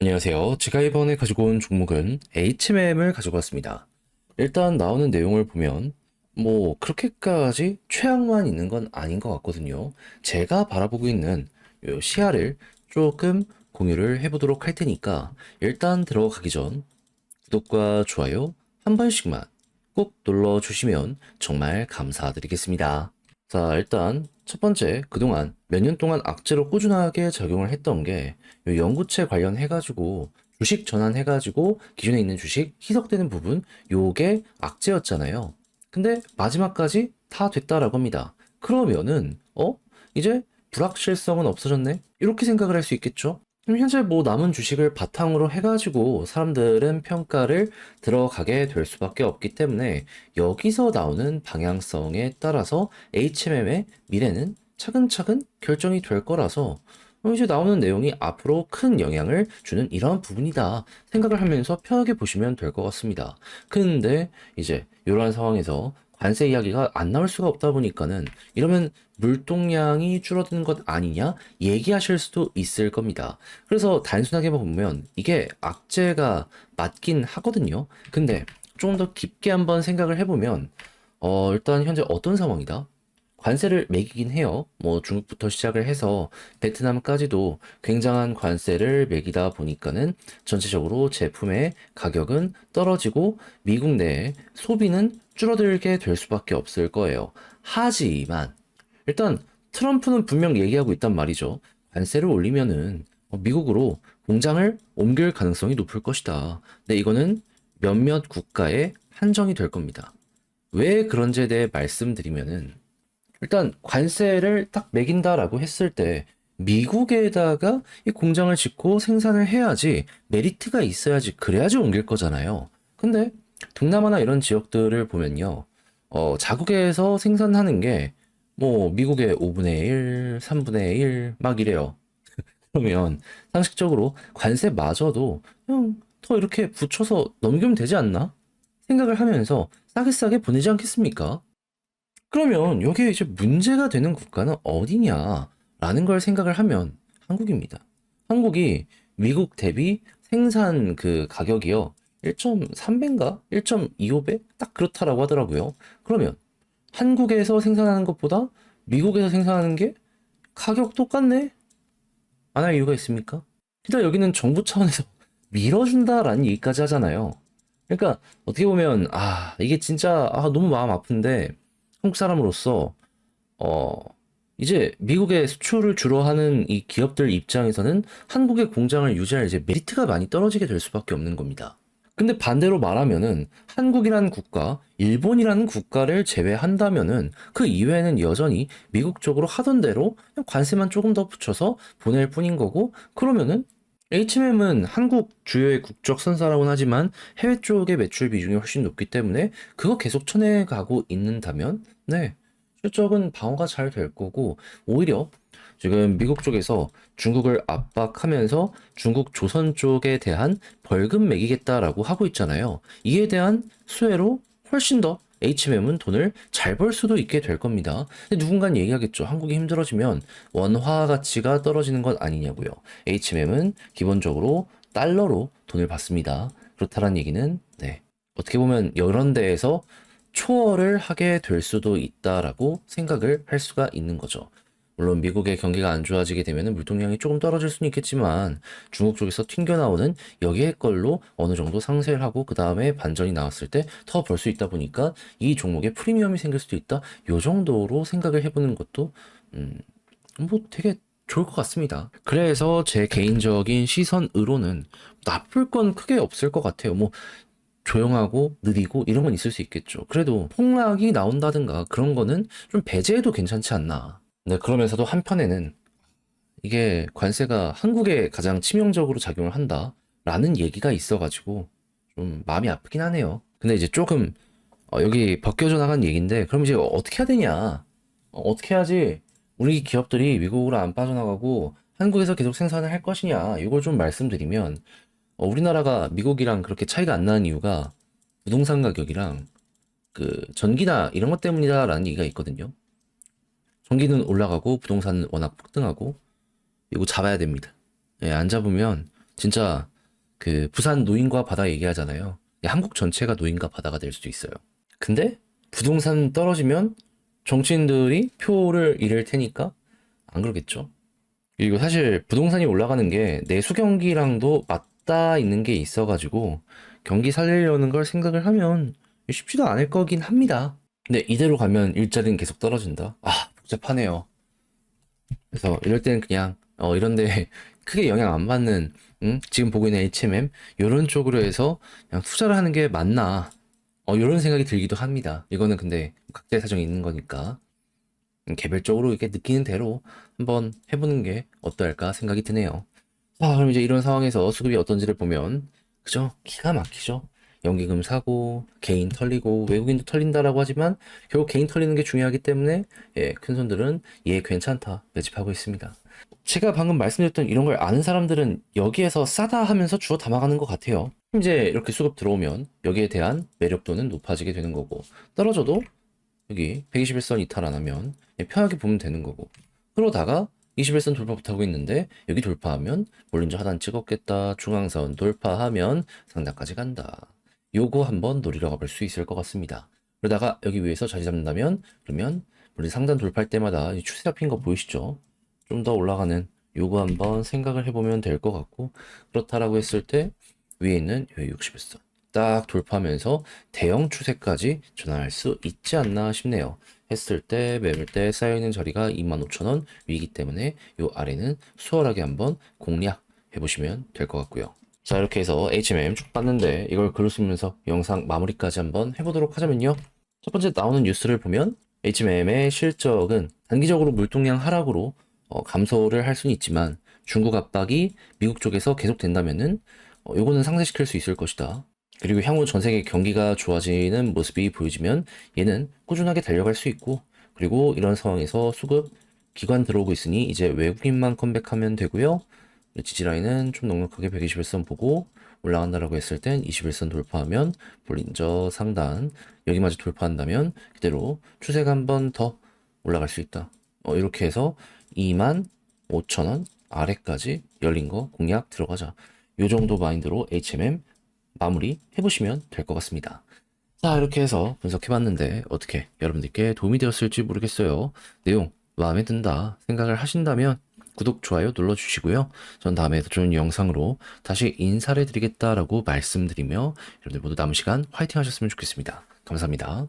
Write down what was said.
안녕하세요. 제가 이번에 가지고 온 종목은 HMM을 가지고 왔습니다. 일단 나오는 내용을 보면 뭐 그렇게까지 최악만 있는 건 아닌 것 같거든요. 제가 바라보고 있는 요 시야를 조금 공유를 해보도록 할 테니까 일단 들어가기 전 구독과 좋아요 한 번씩만 꼭 눌러주시면 정말 감사드리겠습니다. 자, 일단 첫 번째, 그동안 몇 년 동안 악재로 꾸준하게 작용을 했던 게 연구체 관련해가지고 주식 전환해가지고 기존에 있는 주식 희석되는 부분, 요게 악재였잖아요. 근데 마지막까지 다 됐다라고 합니다. 그러면은 이제 불확실성은 없어졌네? 이렇게 생각을 할 수 있겠죠? 그럼 현재 뭐 남은 주식을 바탕으로 해가지고 사람들은 평가를 들어가게 될 수밖에 없기 때문에 여기서 나오는 방향성에 따라서 HMM의 미래는 차근차근 결정이 될 거라서 이제 나오는 내용이 앞으로 큰 영향을 주는 이러한 부분이다 생각을 하면서 편하게 보시면 될 것 같습니다. 근데 이제 이러한 상황에서 관세 이야기가 안 나올 수가 없다 보니까는 이러면 물동량이 줄어드는 것 아니냐 얘기하실 수도 있을 겁니다. 그래서 단순하게 보면 이게 악재가 맞긴 하거든요. 근데 좀 더 깊게 한번 생각을 해보면 일단 현재 어떤 상황이다? 관세를 매기긴 해요. 뭐 중국부터 시작을 해서 베트남까지도 굉장한 관세를 매기다 보니까는 전체적으로 제품의 가격은 떨어지고 미국 내에 소비는 줄어들게 될 수밖에 없을 거예요. 하지만 일단 트럼프는 분명 얘기하고 있단 말이죠. 관세를 올리면은 미국으로 공장을 옮길 가능성이 높을 것이다. 근데 이거는 몇몇 국가에 한정이 될 겁니다. 왜 그런지에 대해 말씀드리면은 일단 관세를 딱 매긴다라고 했을 때 미국에다가 이 공장을 짓고 생산을 해야지 메리트가 있어야지 그래야지 옮길 거잖아요. 근데 동남아나 이런 지역들을 보면요. 자국에서 생산하는 게 뭐 미국의 5분의 1, 3분의 1 막 이래요. 그러면 상식적으로 관세마저도 그냥 더 이렇게 붙여서 넘기면 되지 않나? 생각을 하면서 싸게 싸게 보내지 않겠습니까? 그러면 여기에 이제 문제가 되는 국가는 어디냐라는 걸 생각을 하면 한국입니다. 한국이 미국 대비 생산 그 가격이요. 1.3배인가? 1.25배? 딱 그렇다라고 하더라고요. 그러면 한국에서 생산하는 것보다 미국에서 생산하는 게 가격 똑같네? 안 할 이유가 있습니까? 일단 여기는 정부 차원에서 밀어준다라는 얘기까지 하잖아요. 그러니까 어떻게 보면 이게 진짜 너무 마음 아픈데 한국 사람으로서 어 이제 미국에 수출을 주로 하는 이 기업들 입장에서는 한국의 공장을 유지할 이제 메리트가 많이 떨어지게 될 수밖에 없는 겁니다. 근데 반대로 말하면은 한국이라는 국가, 일본이라는 국가를 제외한다면은 그 이외에는 여전히 미국 쪽으로 하던 대로 그냥 관세만 조금 더 붙여서 보낼 뿐인 거고 그러면은 HMM은 한국 주요의 국적 선사라고는 하지만 해외 쪽의 매출 비중이 훨씬 높기 때문에 그거 계속 쳐내가고 있는다면 네 실적은 방어가 잘 될 거고 오히려 지금 미국 쪽에서 중국을 압박하면서 중국 조선 쪽에 대한 벌금 매기겠다라고 하고 있잖아요. 이에 대한 수혜로 훨씬 더 HMM은 돈을 잘 벌 수도 있게 될 겁니다. 근데 누군가는 얘기하겠죠. 한국이 힘들어지면 원화 가치가 떨어지는 것 아니냐고요. HMM은 기본적으로 달러로 돈을 받습니다. 그렇다는 얘기는 네. 어떻게 보면 이런 데에서 초월을 하게 될 수도 있다라고 생각을 할 수가 있는 거죠. 물론 미국의 경기가 안 좋아지게 되면 물통량이 조금 떨어질 수는 있겠지만 중국 쪽에서 튕겨나오는 여기에 걸로 어느 정도 상쇄를 하고 그 다음에 반전이 나왔을 때 더 벌 수 있다 보니까 이 종목에 프리미엄이 생길 수도 있다. 요 정도로 생각을 해보는 것도 뭐 되게 좋을 것 같습니다. 그래서 제 개인적인 시선으로는 나쁠 건 크게 없을 것 같아요. 뭐 조용하고 느리고 이런 건 있을 수 있겠죠. 그래도 폭락이 나온다든가 그런 거는 좀 배제해도 괜찮지 않나. 네, 그러면서도 한편에는 이게 관세가 한국에 가장 치명적으로 작용을 한다라는 얘기가 있어가지고 좀 마음이 아프긴 하네요. 근데 이제 조금 여기 벗겨져 나간 얘기인데 그럼 이제 어떻게 해야 되냐? 어떻게 해야지 우리 기업들이 미국으로 안 빠져나가고 한국에서 계속 생산을 할 것이냐? 이걸 좀 말씀드리면 우리나라가 미국이랑 그렇게 차이가 안 나는 이유가 부동산 가격이랑 그 전기나 이런 것 때문이다라는 얘기가 있거든요. 전기는 올라가고 부동산은 워낙 폭등하고 이거 잡아야 됩니다. 예, 안 잡으면 진짜 그 부산 노인과 바다 얘기하잖아요. 한국 전체가 노인과 바다가 될 수도 있어요. 근데 부동산 떨어지면 정치인들이 표를 잃을 테니까 안 그러겠죠. 그리고 사실 부동산이 올라가는 게 내수 경기랑도 맞닿아 있는 게 있어가지고 경기 살리려는 걸 생각을 하면 쉽지도 않을 거긴 합니다. 근데 이대로 가면 일자리는 계속 떨어진다. 아, 복잡하네요. 그래서 이럴 때는 그냥 이런데 크게 영향 안 받는 지금 보고 있는 HMM 이런 쪽으로 해서 그냥 투자를 하는 게 맞나 이런 생각이 들기도 합니다. 이거는 근데 각자의 사정이 있는 거니까 개별적으로 이렇게 느끼는 대로 한번 해보는 게 어떨까 생각이 드네요. 자, 그럼 이제 이런 상황에서 수급이 어떤지를 보면 그죠? 기가 막히죠. 연기금 사고 개인 털리고 외국인도 털린다라고 하지만 결국 개인 털리는 게 중요하기 때문에 큰 손들은 얘 괜찮다 매집하고 있습니다. 제가 방금 말씀드렸던 이런 걸 아는 사람들은 여기에서 싸다 하면서 주워 담아가는 것 같아요. 이제 이렇게 수급 들어오면 여기에 대한 매력도는 높아지게 되는 거고 떨어져도 여기 121선 이탈 안 하면 편하게 보면 되는 거고 그러다가 21선 돌파 못하고 있는데 여기 돌파하면 볼린저 하단 찍었겠다 중앙선 돌파하면 상단까지 간다 요거 한번 노리러 가볼 수 있을 것 같습니다. 그러다가 여기 위에서 자리 잡는다면 그러면 우리 상단 돌파할 때마다 이 추세 잡힌 거 보이시죠? 좀 더 올라가는 요거 한번 생각을 해보면 될 것 같고 그렇다라고 했을 때 위에 있는 요 61선 딱 돌파하면서 대형 추세까지 전환할 수 있지 않나 싶네요. 했을 때 매물대 쌓여있는 자리가 25,000원 위이기 때문에 요 아래는 수월하게 한번 공략해 보시면 될 것 같고요. 자, 이렇게 해서 HMM 쭉 봤는데 이걸 글을 쓰면서 영상 마무리까지 한번 해보도록 하자면요. 첫 번째 나오는 뉴스를 보면 HMM의 실적은 단기적으로 물동량 하락으로 감소를 할 수는 있지만 중국 압박이 미국 쪽에서 계속된다면은 요거는 상쇄시킬 수 있을 것이다. 그리고 향후 전 세계 경기가 좋아지는 모습이 보여지면 얘는 꾸준하게 달려갈 수 있고 그리고 이런 상황에서 수급 기관 들어오고 있으니 이제 외국인만 컴백하면 되고요. 지지라인은 좀 넉넉하게 121선 보고 올라간다라고 했을 땐 21선 돌파하면 볼린저 상단 여기마저 돌파한다면 그대로 추세가 한 번 더 올라갈 수 있다. 이렇게 해서 25,000원 아래까지 열린 거 공략 들어가자. 요 정도 마인드로 HMM 마무리 해보시면 될 것 같습니다. 자, 이렇게 해서 분석해봤는데 어떻게 여러분들께 도움이 되었을지 모르겠어요. 내용 마음에 든다 생각을 하신다면 구독, 좋아요 눌러주시고요. 전 다음에 더 좋은 영상으로 다시 인사를 드리겠다라고 말씀드리며 여러분들 모두 남은 시간 화이팅 하셨으면 좋겠습니다. 감사합니다.